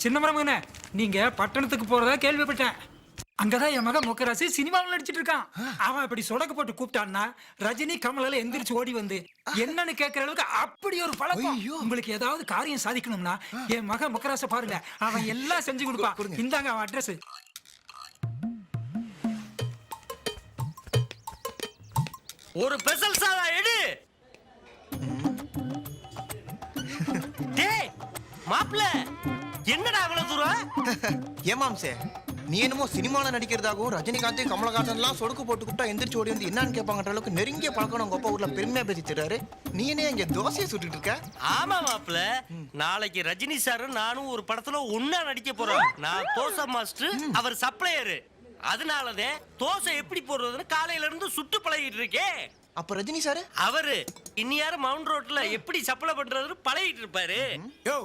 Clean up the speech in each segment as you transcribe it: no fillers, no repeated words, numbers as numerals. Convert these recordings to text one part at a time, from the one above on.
சின்ன மரமகனே, நீங்க பட்டணத்துக்கு போறதா கேள்விப்பட்டேன். அங்கதான் என் மகன் முக்கராசி சினிமாவில் நடிச்சிட்டு இருக்கான். அவன் இப்படி சொடக்கு போட்டு கூப்பிட்டான்னா ரஜினி கமலால எந்திரிச்சு ஓடி வந்து என்னன்னு கேட்கற அளவுக்கு அப்படி ஒரு பழக்கம். உங்களுக்கு ஏதாவது காரியம் சாதிக்கணும்னா என் மகன் முக்கராச பாருங்க, அவன் எல்லாம் செஞ்சு கொடுப்பான். இந்தாங்க அவன் அட்ரஸ். ஒரு பெசல் சாதா எடு. டேய் மாப்ள, என்னடா அவ்வளவு தூரம்? ஏமாம்சே, நீ என்னமோ சினிமாவில் நடிக்கிறதாகவும் ரஜினிகாந்த் கமலஹாசன்லாம் சொடுக்கு போட்டு கூப்பிட்டா எந்திரிச்சு ஓடி வந்து என்னன்னு கேட்பாங்கன்ற அளவுக்கு நெருங்கிய பழக்கம் உங்க அப்பா ஊர்ல பெருமையா பேசி தர்றாரு. நீ என்ன இங்க தோசையை சுட்டுட்டு இருக்க? ஆமா மாப்ள, நாளைக்கு ரஜினி சாரும் நானும் ஒரு படத்துல ஒன்னா நடிக்க போறோம். நான் தோசை மாஸ்டர், அவர் சப்ளையரு. அதனாலதான் தோசை எப்படி போடுறதுன்னு காலையில இருந்து சுட்டு பழகிட்டு இருக்கேன். அப்ப ரஜினி சாரு அவரு இன்னியாரு மவுண்ட் ரோட்ல எப்படி சப்ளை பண்றதுன்னு பழகிட்டு இருப்பாரு. யோ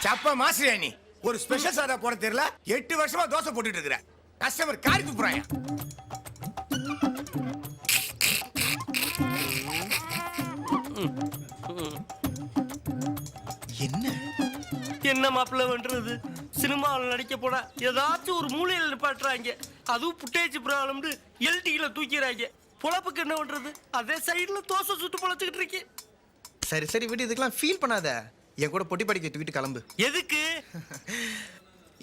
சப்ப மாஸ்டர், நீ ஒரு ஸ்பெஷல் சாதா போட தெரியல, 8 வருஷமா தோசை போட்டுட்டு இருக்கிற. கஸ்டமர் காரி துப்புறாயா? என்ன என்ன மாப்பிள்ள பண்றது? சினிமாவில் நடிக்க போனா ஏதாச்சும் ஒரு மூலையில நிப்பாட்டுறாங்க. அதுவும் புட்டேஜ் ப்ராப்ளம்னு எல்டில தூக்கிறாங்க. பொழப்புக்கு என்ன பண்றது? அதே சைடுல தோசை சுட்டு பொழைச்சுக்கிட்டு இருக்கேன். சரி சரி விடு, இதுக்கெல்லாம் ஃபீல் பண்ணாத. என் கூட பொட்டி படிக்க தூக்கிட்டு கிளம்பு. எதுக்கு?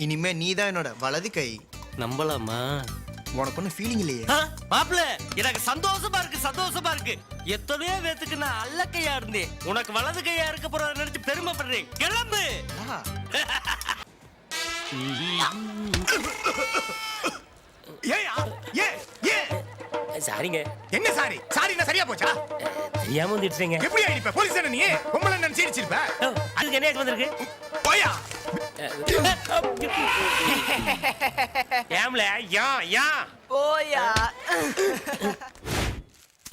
இனிமே நீ தான் என்னோட வலது கை. நம்பலாமா? உனக்கு ஒன்றும் ஃபீலிங் இல்லையே? மாப்பிள்ள, எனக்கு சந்தோஷமா இருக்கு, சந்தோஷமா இருக்கு. எத்தனையோ பேத்துக்கு நான் அல்ல கையா இருந்தேன், உனக்கு வலது கையா இருக்க போறத நினைச்சு பெருமைப்படுறேன். கிளம்பு. ஏயா ஏ ஏ சாரிங்க. என்ன சாரி? சாரி என்ன சரியா போச்சா? தெரியாம வந்துட்டீங்க. எப்படி ஆயிடுப்ப? போலீஸ் தானே நீ? பொம்பளை நான் சீரிச்சிருப்ப. அதுக்கு என்ன வந்திருக்கு? போயா. ஏம்ல யா யா போயா.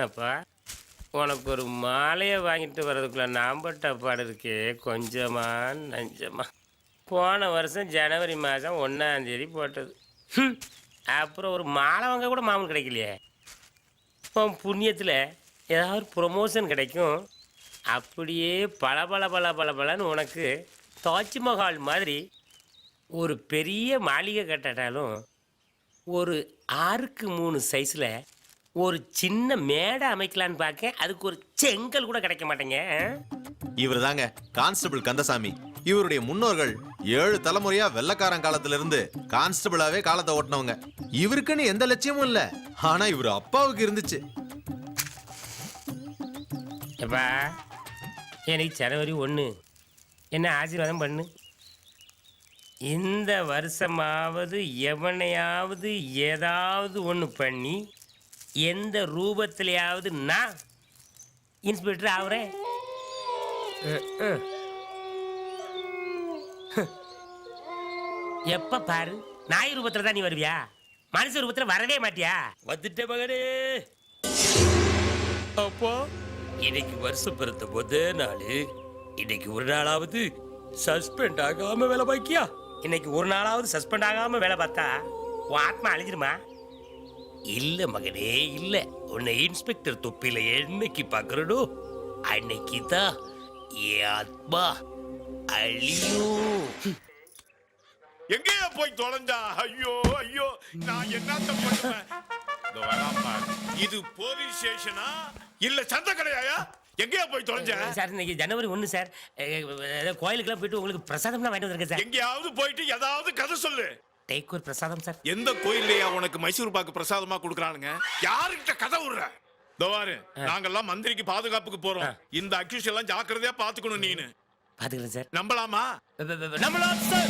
அப்பா, உனக்கு ஒரு மாலையை வாங்கிட்டு வர்றதுக்குள்ள நாம்பட்ட பாடு இருக்கே, கொஞ்சமா நஞ்சமா. போன வருஷம் ஜனவரி மாதம் 1ஆம் தேதி போட்டது. அப்புறம் ஒரு மாலை வாங்க கூட மாமூல் கிடைக்கலையே. உன் புண்ணியத்தில் ஏதாவது ப்ரொமோஷன் கிடைக்கும். அப்படியே பளபளன்னு உனக்கு தாஜ்மஹால் மாதிரி ஒரு பெரிய மாளிகை கட்டட்டாலும் ஒரு 6க்கு 3 சைஸில் ஒரு சின்ன மேடை அமைக்கலான்னு பார்க்க, அதுக்கு ஒரு செங்கல் கூட கிடைக்க மாட்டேங்க. இவர் தாங்க கான்ஸ்டபிள் கந்தசாமி. இவருடைய முன்னோர்கள் 7 தலைமுறையா வெள்ளக்காரன் காலத்துல இருந்து கான்ஸ்டபிளாவே காலத்தை ஓட்டினவங்க. இவருக்குன்னு எந்த லட்சியமும் இல்ல, ஆனா இவர் அப்பாவுக்கு இருந்துச்சு. அப்பா, எனக்கு ஜனவரி 1 என்ன ஆசீர்வாதம் பண்ணு. இந்த வருஷமாவது எவனையாவது ஏதாவது ஒன்று பண்ணி எந்த ரூபத்திலேயாவது நான் இன்ஸ்பெக்டர் ஆகுறேன். எப்ப பாரு நாய் ரூபத்துல தான் நீ வருவியா? மனுஷ ரூபத்துல வரவே மாட்டியா? வந்துட்ட மகனே. அப்போ இன்னைக்கு வருஷம் பிறந்த முதல் நாள். இன்னைக்கு ஒரு நாளாவது சஸ்பெண்ட் ஆகாம வேலை பாக்கியா? இன்னைக்கு ஒரு நாளாவது சஸ்பெண்ட் ஆகாம வேலை பார்த்தா உன் ஆத்மா அழிஞ்சிருமா? இல்ல மகனே இல்ல. உன்னை இன்ஸ்பெக்டர் தொப்பில என்னைக்கு பாக்குறடோ அன்னைக்கு தான் என் ஆத்மா அழியும். எங்கேயா போய் தொலைஞ்சா? ஐயோ ஐயோ, நான் என்னத்த பண்ணுவேன்? இது போலீஸ் ஸ்டேஷனா இல்ல சந்த கடையாயா? எங்கேயா போய் தொலைஞ்ச? சார் இன்னைக்கு ஜனவரி 1 சார். கோயிலுக்குலாம் போயிட்டு உங்களுக்கு பிரசாதம்லாம் வாங்கிட்டு வந்திருக்கேன் சார். எங்கேயாவது போயிட்டு ஏதாவது கதை சொல்லு. டேக் ஒரு பிரசாதம் சார். எந்த கோயில்லையா உனக்கு மைசூர் பாக்கு பிரசாதமா கொடுக்குறானுங்க? யாருக்கிட்ட கதை விடுற? தவாரு, நாங்கெல்லாம் மந்திரிக்கு பாதுகாப்புக்கு போறோம். இந்த அக்யூஸ் எல்லாம் ஜாக்கிரதையா பாத்துக்கணும். நீனு பாத்துக்கிறேன் சார். நம்பலாமா? நம்பலாம் சார்.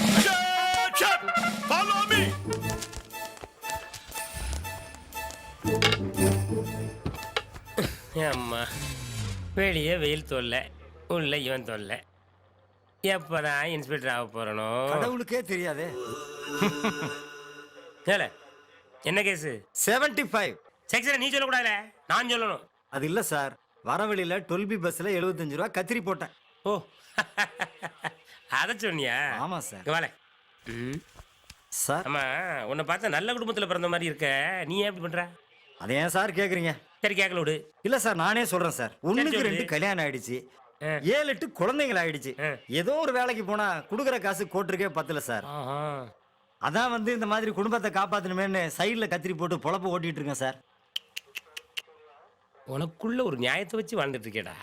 Follow me. அம்மா, வெளியே வெயில் தொல்லை, உள்ள இவன் தொல்லை. எப்பதான் இன்ஸ்பெக்டர் ஆக போறனோ? கடவுளுக்கே தெரியாதே. என்ன கேஸ்? 75 செக்ஷன் நீ சொல்லக்கூடாதுல, நான் சொல்லணும். அது இல்ல சார், வரவழியில 12B பஸ்ல 75 ரூபா கத்திரி போட்டேன். ஓ, அத சொன்னியா? ஆமா சார். வாழை சார். ஆமா, உன்னை பார்த்தா நல்ல குடும்பத்துல பிறந்த மாதிரி இருக்க. நீ ஏன் இப்படி பண்ற? அதை ஏன் சார் கேக்குறீங்க? சரி கேட்கல விடு. இல்ல சார், நானே சொல்றேன் சார். 1க்கு சரி, 2 கல்யாணம் ஆயிடுச்சு. 7 8 குழந்தைகள் ஆயிடுச்சு. ஏதோ ஒரு வேலைக்கு போனா குடுக்குற காசு கோட்டருக்கே பத்தல சார். அதான் வந்து இந்த மாதிரி குடும்பத்தை காப்பாத்தணுமேன்னு சைடுல கத்திரி போட்டு பொழப்பு ஓட்டிட்டு இருக்கேன் சார். உனக்குள்ள ஒரு நியாயத்தை வச்சு வாழ்ந்துட்டு இருக்கேடா.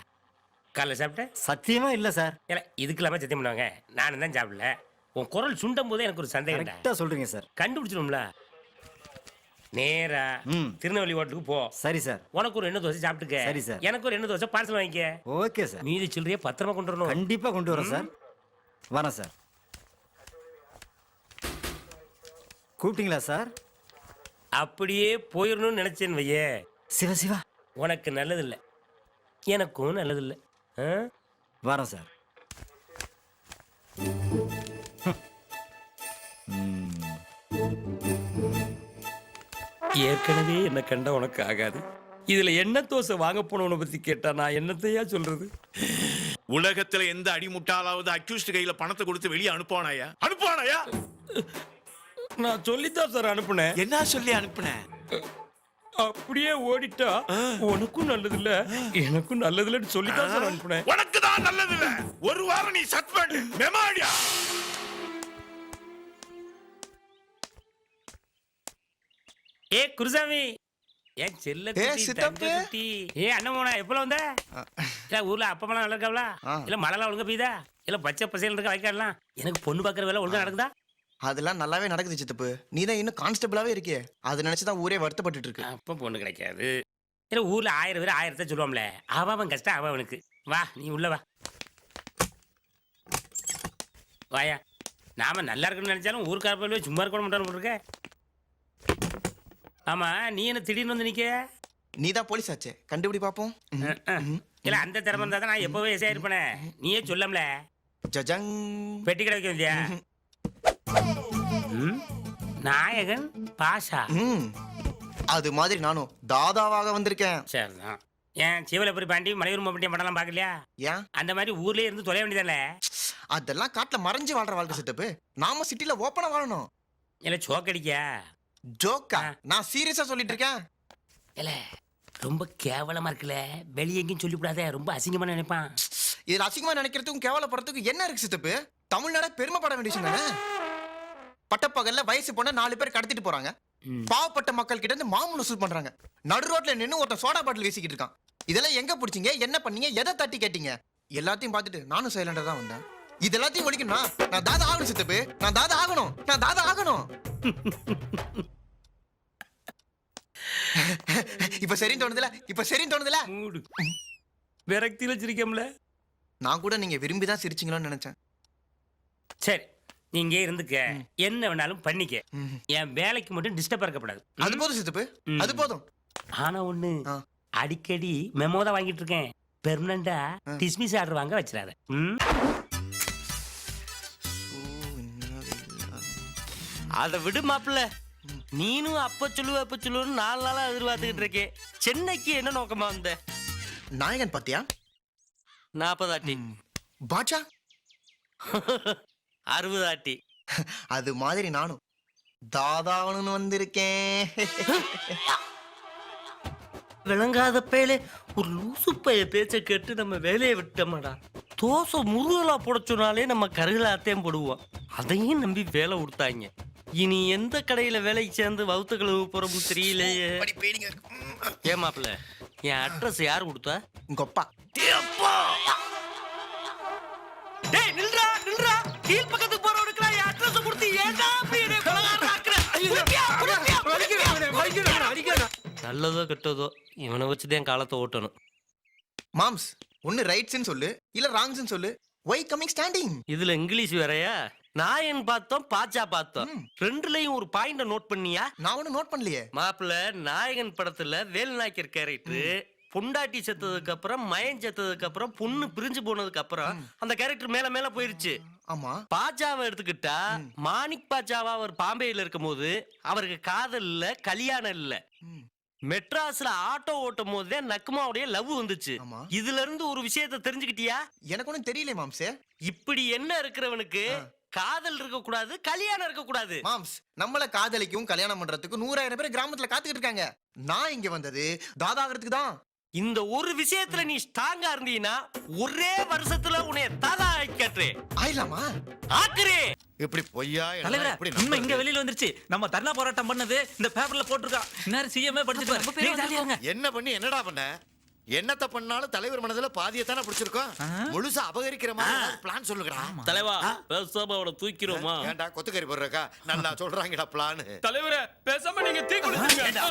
காலைல சாப்பிட்டேன்? சத்தியமா இல்ல சார். ஏன்னா இதுக்கு இல்லாமல் சத்தியம் பண்ணுவாங்க. நானும் தான் சாப்பிடல. உன் குரல் சுண்டும் போதே எனக்கு ஒரு சந்தேகம். கரெக்டா சொல்றீங்க சார். கண்டுபிடிச்சிடும்ல. நேரா திருநெல்வேலி ஹோட்டலுக்கு போ. சரி சார். உனக்கு ஒரு எண்ணெய் தோசை சாப்பிட்டுக்க. சரி சார். எனக்கு ஒரு எண்ணெய் தோசை பார்சல் வாங்கிக்க. Okay sir. மீதி சில்லறைய பத்திரமா கொண்டு வரணும். கண்டிப்பா கொண்டு வரேன் சார். வரேன் சார். கூப்பிட்டீங்களா சார்? அப்படியே போயிடணும்னு நினைச்சேன்னு வையே, சிவா சிவா உனக்கு நல்லதில்லை, எனக்கும் நல்லதில்லை. வரேன் சார். ஏற்கனவே என்ன கண்ட உனக்கு ஆகாது. இதுல என்ன தோசை வாங்க போனவனை பத்தி கேட்டா நான் என்னத்தையா சொல்றது? உலகத்துல எந்த அடிமுட்டாலாவது அக்யூஸ்ட் கையில பணத்தை கொடுத்து வெளியே அனுப்புவானாயா? அனுப்புவானாயா? நான் சொல்லித்தான் சார் அனுப்புனேன். என்ன சொல்லி அனுப்புன? அப்படியே ஓடிட்டா உனக்கும் நல்லதில்ல எனக்கும் நல்லதில்லன்னு சொல்லித்தான் சார் அனுப்புனேன். உனக்கு தான் நல்லதில்ல. ஒரு வாரம் நீ சஸ்பெண்ட். மெமாடியா? ஏ குருசாமி, ஏன் செல்ல சித்தப்பு. குட்டி, ஏ அண்ணன் எப்பல வந்த? இல்ல ஊர்ல அப்பமெல்லாம் நல்லா இருக்காங்களா? இல்ல மழைலாம் ஒழுங்கா பெய்யுதா? இல்ல பச்சை பசையில இருக்க வைக்காடலாம். எனக்கு பொண்ணு பாக்குற வேலை ஒழுங்கா நடக்குதா? அதெல்லாம் நல்லாவே நடக்குது சித்தப்பு. நீ தான் இன்னும் கான்ஸ்டபிளாவே இருக்கியே. அதை நினைச்சுதான் ஊரே வருத்தப்பட்டு இருக்கு. அப்ப பொண்ணு கிடைக்காது. இல்ல ஊர்ல 1000 பேர் 1000 சொல்லுவாம்ல, அவன் கஷ்டம் அவனுக்கு. வா நீ உள்ள வா. வாயா. நாம நல்லா இருக்குன்னு நினைச்சாலும் ஊருக்கார போய் சும்மா இருக்க மாட்டான்னு போட்டிருக்க. ஆமா, நீ என்ன திடீர்னு வந்து நிக்க? நீ தான் போலீஸ் ஆச்சே, கண்டுபிடி பாப்போம். இல்ல அந்த திறமை இருந்தா தான் நான் எப்பவே எஸ்ஐ இருப்பேனே. நீயே சொல்லம்ல. ஜஜங். பெட்டி கிடைக்க வந்தியா? நாயகன் பாஷா. அது மாதிரி நானும் தாதாவாக வந்திருக்கேன். சரிதான். ஏன் சிவலபுரி பாண்டி மலையூர் மாவட்டியம் படம்லாம் பார்க்கலையா? ஏன் அந்த மாதிரி ஊர்லயே இருந்து தொலை வேண்டியதானே? அதெல்லாம் காட்டுல மறைஞ்சு வாழ்ற வாழ்க்கை சித்தப்பு. நாம சிட்டில ஓப்பனா வாழணும். இல்ல சோக்கடிக்கா? ஜோக்கா? நான் சீரியஸா சொல்லிட்டு இருக்கேன். இல்ல ரொம்ப கேவலமா இருக்குல்ல, வெளியே எங்கேயும் சொல்லிவிடாத, ரொம்ப அசிங்கமா நினைப்பான். இது அசிங்கமா நினைக்கிறதுக்கும் கேவலப்படுறதுக்கும் என்ன இருக்கு சித்தப்பு? தமிழ்நாட பெருமைப்பட வேண்டிய விஷயம் தானே. பட்டப்பகல்ல வயசு பொண்ண 4 பேர் கடத்திட்டு போறாங்க. பாவப்பட்ட மக்கள் கிட்ட இருந்து மாமூல் வசூல் பண்றாங்க. நடு ரோட்ல நின்னு ஒருத்தன் சோடா பாட்டில் வீசிக்கிட்டு இருக்கான். இதெல்லாம் எங்க பிடிச்சீங்க? என்ன பண்ணீங்க? எதை தட்டி கேட்டீங்க? எல்லாத்தையும் பார்த்துட்டு நானும் சைலண்டா தான் வந்தேன். இது எல்லாத்தையும் ஒழிக்கணும்னா நான் தாதா ஆகணும் சித்தப்பு. நான் தாதா ஆகணும். நான் தாதா ஆகணும். இப்ப சரின்னு தோணுதுல? இப்ப சரின்னு தோணுதுல? மூடு. விரக்தியில சிரிக்கம்ல. நான் கூட நீங்க விரும்பி தான் சிரிச்சீங்களோன்னு நினைச்சேன். சரி, நீங்க இருந்துக்க, என்ன வேணாலும் பண்ணிக்க. என் வேலைக்கு மட்டும் டிஸ்டர்ப் இருக்கப்படாது. அது போதும் சித்தப்பு, அது போதும். ஆனா ஒண்ணு, அடிக்கடி மெமோ தான் வாங்கிட்டு இருக்கேன். பெர்மனண்டா டிஸ்மிஸ் ஆர்டர் வாங்க வச்சிடாத. அதை விடு மாப்பிள்ள. நீனும் அப்ப சொல்லுன்னு 4 நாளா எதிர்பார்த்துக்கிட்டு இருக்கேன். சென்னைக்கு என்ன நோக்கமா வந்த? நாயகன் பாத்தியா? 40 ஆட்டி. பாட்சா 60 ஆட்டி. அது மாதிரி நானும் தாதாவனு வந்திருக்கேன். விளங்காத பேலே, ஒரு லூசு பைய பேச்ச கேட்டு நம்ம வேலையை விட்டோம்டா. தோசை முருகலா போட சொன்னாலே நம்ம கருகலாத்தையும் போடுவோம். அதையும் நம்பி வேலை கொடுத்தாங்க. இனி எந்த கடையில வேலைக்கு சேர்ந்து வவுத்த கழுவு போறோம் தெரியலையே. ஏன் மாப்பிள்ள, என் அட்ரஸ் யார் கொடுத்தா? உங்க அப்பா. டேய் நில்றா நில்றா, கீழ் பக்கத்துக்கு போறவனுக்கு என் அட்ரஸ் கொடுத்து ஏன்டா அப்படி என்னை கொலைகாரன் ஆக்குற? நல்லதோ கெட்டதோ இவனை வச்சுதான் காலத்தை ஓட்டணும். மாம்ஸ், ஒன்னு ரைட்ஸ்னு சொல்லு, இல்ல ராங்ஸ்னு சொல்லு. Why coming standing? இதுல இங்கிலீஷ் வேறயா? நாயன் பார்த்தோம், பாச்சா பார்த்தோம். ரெண்டுலயும் ஒரு பாயிண்ட நோட் பண்ணியா? நான் ஒண்ணு நோட் பண்ணலையே. மாப்பிள்ள, நாயகன் படத்துல வேலுநாயக்கர் கேரக்டர் பொண்டாட்டி செத்ததுக்கு அப்புறம், மயன் செத்ததுக்கு அப்புறம், பொண்ணு பிரிஞ்சு போனதுக்கு அப்புறம் அந்த கேரக்டர் மேல மேல போயிருச்சு. ஆமா. பாஜாவை எடுத்துக்கிட்டா, மாணிக் பாஜாவா அவர் பாம்பேல இருக்கும் போது அவருக்கு காதல் இல்ல, கல்யாணம் இல்ல. மெட்ராஸ்ல ஆட்டோ ஓட்டும் போதே நக்குமாவுடைய லவ் வந்துச்சு. இதுல இருந்து ஒரு விஷயத்தை தெரிஞ்சுக்கிட்டியா? எனக்கு ஒண்ணும் தெரியல மாம்ஸே. இப்படி என்ன இருக்கிறவனுக்கு காதல் இருக்க கூடாது, கல்யாணம் இருக்க கூடாது. மாம்ஸ், நம்மள காதலிக்கும் கல்யாணம் பண்றதுக்கு 100,000 பேர் கிராமத்துல காத்துக்கிட்டு இருக்காங்க. நான் இங்க வந்தது தாதாகிறதுக்கு தான். இந்த ஒரு விஷயத்துல நீ ஸ்ட்ராங்கா இருந்தீன்னா ஒரே வருஷத்துல உன்னைய தாதா ஆக்கற்றே ஆயிலாமா ஆக்குறே. இப்படி பொய்யா தலைவரே எப்படி உண்மை இங்க வெளியில வந்துருச்சு. நம்ம தர்ணா போராட்டம் பண்ணது இந்த பேப்பர்ல போட்டிருக்கான். இன்னாரு சிஎம்ஏ படிச்சிட்டு என்ன பண்ணி என்னடா பண்ண? என்னத்த பண்ணாலும் தலைவர் மனதுல பாதியத்தானே பிடிச்சிருக்கோம். முழுசா அபகரிக்கிற மாதிரி பிளான் சொல்லுங்கடா. தலைவா பேசாம அவனை தூக்கிடுவோமா? ஏன்டா கொத்துக்கறி போடுறக்கா? நல்லா சொல்றாங்கடா பிளான். தலைவரே பேசாம நீங்க தீ குளிச்சுங்க.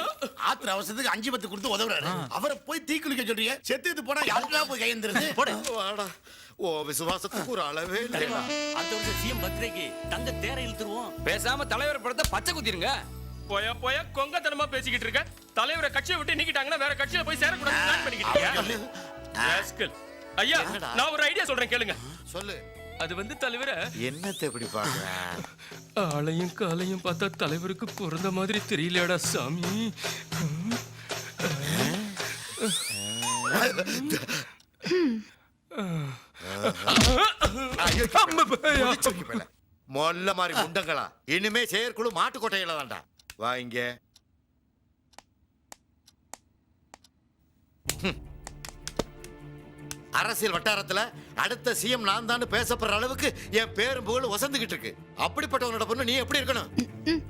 ஆத்திர அவசரத்துக்கு 5 கொடுத்து உதவுறாரு. அவரை போய் தீ குளிக்க சொல்றீங்க. செத்துட்டு போனா யாருக்கா போய் கையெழுந்துருது? வாடா. ஓ விசுவாசத்துக்கு ஒரு அளவே இல்லைடா. அடுத்த வருஷம் சிஎம் பர்த்டேக்கு தங்க தேரை இழுத்துருவோம். பேசாம தலைவர் படத்தை பச்சை குத்திருங்க. போயா போயா கொங்கத்தனமா பேசிக்கிட்டு இருக்க. தலைவரை கட்சியை விட்டு நீக்கிட்டாங்கன்னா வேற கட்சியில போய் சேரக்கூடாது பிளான் பண்ணிக்கிட்டு இருக்கியா? ஐயா நான் ஒரு ஐடியா சொல்றேன் கேளுங்க. சொல்லு. அது வந்து தலைவரை என்னத்தை எப்படி பாக்குற? ஆளையும் காலையும் பார்த்தா தலைவருக்கு பிறந்த மாதிரி தெரியலடா சாமி. மொல்ல மாதிரி முண்டங்களா இனிமே செயற்குழு மாட்டுக்கொட்டையில தான்டா. வா இங்க. அரசியல் வட்டாரத்துல அடுத்த சிஎம் நான் தான் பேசப்படுற அளவுக்கு என் பேரும் புகழ் வசந்துகிட்டு இருக்கு. அப்படிப்பட்டவனோட பொண்ணு நீ எப்படி இருக்கணும்?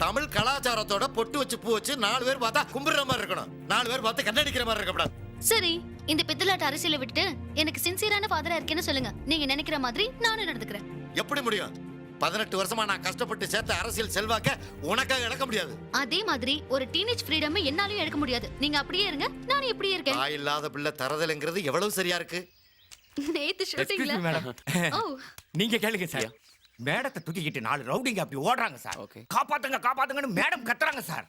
தமிழ் கலாச்சாரத்தோட பொட்டு வச்சு பூ வச்சு 4 பேர் பார்த்தா கும்பிடுற மாதிரி இருக்கணும். 4 பேர் பார்த்து கண்ணடிக்கிற மாதிரி இருக்கக்கூடாது. சரி, இந்த பித்தலாட்ட அரசியலை விட்டு எனக்கு சின்சியரான ஃபாதரா இருக்கேன்னு சொல்லுங்க. நீங்க நினைக்கிற மாதிரி நானும் நடந்துக்கிறேன். எப்படி முடியும்? 18 வருஷமா நான் கஷ்டப்பட்டு சேர்த்த அரசியல் செல்வாக்க உனக்காக இழக்க முடியாது. அதே மாதிரி ஒரு டீனேஜ் ஃப்ரீடம் என்னாலயும் எடுக்க முடியாது. நீங்க அப்படியே இருங்க, நானும் இப்படியே இருக்கேன். தாய் இல்லாத பிள்ளை தரதலைங்கிறது எவ்வளவு சரியா இருக்கு. நேத்து ஷூட்டிங்ல ஓ நீங்க கேளுங்க சார். மேடத்தை தூக்கிக்கிட்டு 4 ரவுடிங்க அப்படி ஓடுறாங்க சார். காப்பாத்துங்க காப்பாத்துங்கன்னு மேடம் கத்துறாங்க சார்.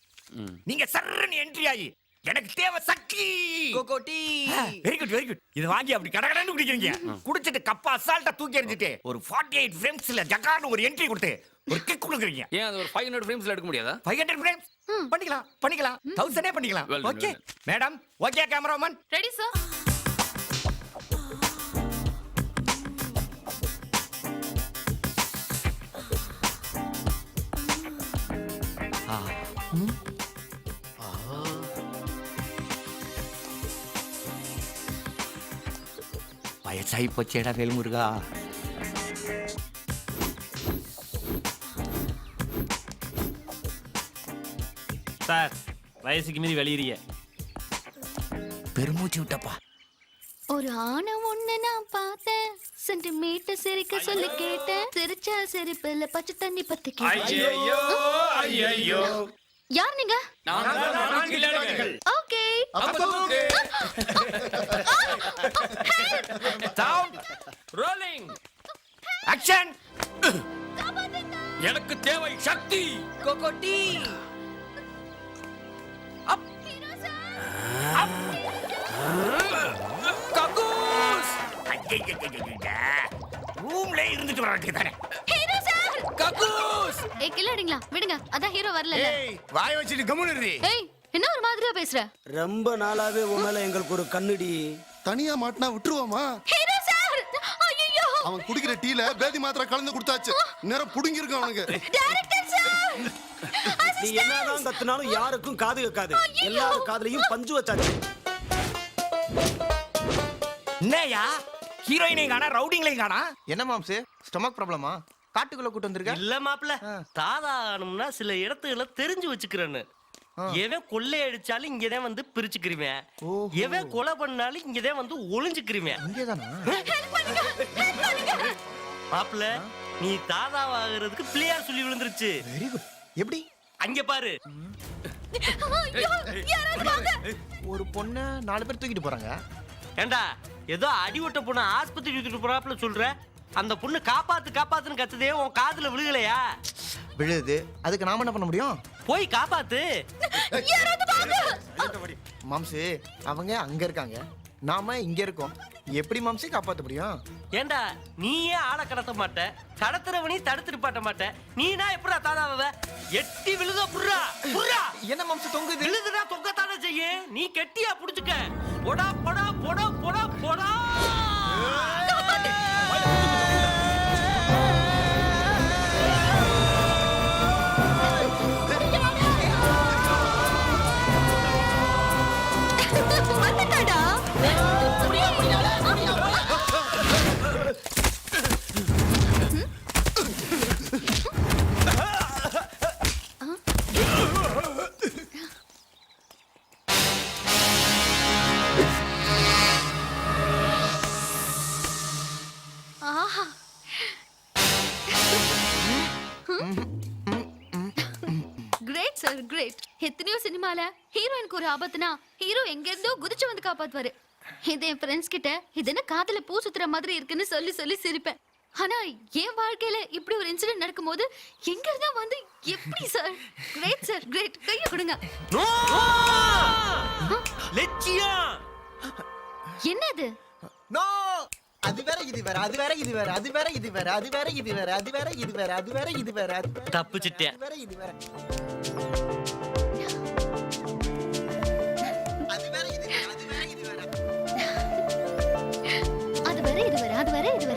நீங்க சர்றன்னு என்ட்ரி ஆகி எனக்கு தேவை சக்தி கோகோட்டி. Very good very good. இது வாங்கி அப்படி கடகடன்னு குடிக்கிறீங்க. குடிச்சிட்டு கப்பா அசால்ட்டா தூக்கி எறிஞ்சிட்டு ஒரு 48 ஃப்ரேம்ஸ்ல ஜகார்னு ஒரு என்ட்ரி கொடுத்து ஒரு கிக் கொடுக்குறீங்க. ஏன் அது ஒரு 500 ஃப்ரேம்ஸ்ல எடுக்க முடியாதா? 500 ஃப்ரேம்ஸ் பண்ணிக்கலாம் பண்ணிக்கலாம். 1000 பண்ணிக்கலாம். Well done, okay well madam. Okay cameraman. Ready sir. வயசாகி போச்சேடா வேல்முருகா. சார் வயசுக்கு மீறி வெளியறிய பெருமூச்சு விட்டப்பா. ஒரு ஆணை ஒண்ணு நான் பார்த்தேன், சென்டிமீட்டர் சிரிக்க சொல்லி கேட்டேன். சிரிச்சா சிரிப்புல பச்சை தண்ணி பத்தி ஐயோ ஐயோ யார் நீங்க? Okay rolling action. எனக்கு தேவை சக்தி. கோகோட்டி. கக்கூஸ். ரூம்ல இருந்துட்டு வரது தானே. Hero sir. கக்கூஸ். ஏய் கில்லாடிங்களா விடுங்க, அதான் ஹீரோ வரல. ஏய் வாய் வச்சிட்டு கம்முனு இரு. ஏய் என்ன ஒரு மாதிரியா பேசுற? ரொம்ப நாளாவே உன் மேல எங்களுக்கு ஒரு கண்ணுடி. தனியா மாட்டினா விட்டுருவோமா? Hero sir. ஐயோ அவன் குடிக்கிற டீல பேதி மாத்திரை கலந்து கொடுத்தாச்சு. நேரம் புடுங்கி இருக்கு அவனுக்கு. Director sir. நீ என்னதான் கத்துனாலும் யாருக்கும் காது கேட்காது. எல்லாரும் காதுலயும் பஞ்சு வச்சாச்சு. என்னயா ஹீரோயினையும் காணா ரவுடிங்களையும் காணா? என்ன மாம்சு ஸ்டொமக் ப்ராப்ளமா? காட்டுக்குள்ள கூட்டு வந்திருக்க? இல்ல மாப்ள, தாதா ஆகணும்னா சில இடத்துல தெரிஞ்சு வச்சுக்கிறேன்னு. எவன் கொள்ளை அடிச்சாலும் இங்கதான் வந்து பிரிச்சுக்கிருவேன். எவன் கொலை பண்ணாலும் இங்கதான் வந்து ஒளிஞ்சுக்கிருவேன். இங்கேதானா? மாப்ள நீ தாதாவாகிறதுக்கு பிள்ளையார் சொல்லி விழுந்துருச்சு. Very good. எப்படி? அங்க பாரு. ஒரு பொண்ண 4 பேர் தூக்கிட்டு போறாங்க. ஏண்டா ஏதோ அடிவட்ட பொண்ணு ஆஸ்பத்திரி தூக்கிட்டு போறாப்புல சொல்ற. அந்த பொண்ணு காப்பாத்து காப்பாத்துன்னு கத்துதே உன் காதுல விழுகலையா? விழுது. அதுக்கு நாம என்ன பண்ண முடியும்? போய் காப்பாத்து. மாம்சு அவங்க அங்க இருக்காங்க, நாம இங்க இருக்கோம். எப்படி மாம்சு காப்பாத்த முடியும்? ஏண்டா நீயே ஆளை கடத்த மாட்ட, கடத்துறவனி தடுத்துட்டு பாட்ட மாட்ட. நீனா எப்படா தாதாவ? எட்டி விழுத புர்ரா புர்ரா. என்ன மாம்சு தொங்குது? விழுதுடா தொங்கத்தானே செய்ய. நீ கெட்டியா புடிச்சுக்க. போடா போடா போடா போடா போடா. வந்துட்டாடா. ஆஹா கிரேட் சார் கிரேட். எத்தனையோ சினிமால ஹீரோயினுக்கு ஒரு ஆபத்துனா ஹீரோ எங்க இருந்தோ குதிச்சு வந்து காப்பாத்துவாரு. இது என் ஃப்ரெண்ட்ஸ் கிட்ட இது என்ன காதுல பூ சுத்துற மாதிரி இருக்குன்னு சொல்லி சொல்லி சிரிப்பேன். ஆனா என் வாழ்க்கையில இப்படி ஒரு இன்சிடென்ட் நடக்கும்போது எங்க இருந்தா வந்து எப்படி சார்? Great sir great. கைய கொடுங்க. லட்சியம் என்னது? நோ, அது வேற இது வேற, அது வேற இது வேற, அது வேற இது வேற, அது வேற இது வேற, அது வேற இது வேற, அது வேற இது வேற, அது வேற தப்பிச்சிட்டேன். அது வேற இது வேற, அது வேற இது வேற, அது வேற இது வேற, அது வேற இது வேற, அது வேற இது வேற.